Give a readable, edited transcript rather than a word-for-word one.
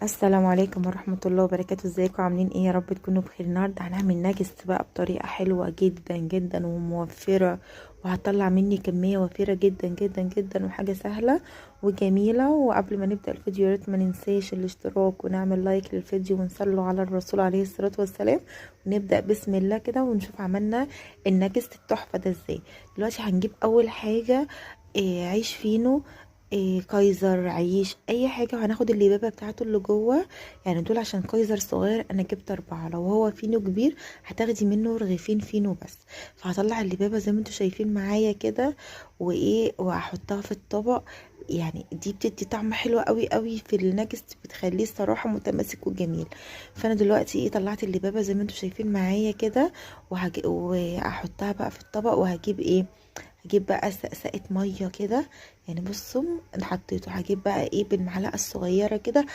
السلام عليكم ورحمة الله وبركاته. ازيكم عاملين ايه؟ يا رب تكونوا بخير. النهارده هنعمل ناجتس بقى بطريقة حلوة جدا جدا وموفرة، وهطلع مني كمية وفيرة جدا جدا جدا، وحاجة سهلة وجميلة. وقبل ما نبدأ الفيديو يا ريت ما ننساش الاشتراك ونعمل لايك للفيديو ونصلوا على الرسول عليه الصلاة والسلام. ونبدأ بسم الله كده ونشوف عملنا الناجتس التحفة ده ازاي. دلوقتي هنجيب اول حاجة عيش فينو، كايزر، عيش، اي حاجه. وهناخد اللبابه بتاعته اللي جوه، يعني دول عشان كايزر صغير انا جبت 4، لو هو فينو كبير هتاخدي منه رغيفين فينو بس. فهطلع اللبابه زي ما انتوا شايفين معايا كده، وهحطها في الطبق. يعني دي بتدي طعم حلو قوي قوي في الناجتس، بتخليه الصراحه متماسك وجميل. فانا دلوقتي طلعت اللبابه زي ما انتوا شايفين معايا كده، وهحطها بقى في الطبق. وهجيب هجيب بقى سقسقة مية كده، يعني بصوا انا حطيته. هجيب بقى بالمعلقة الصغيرة كده،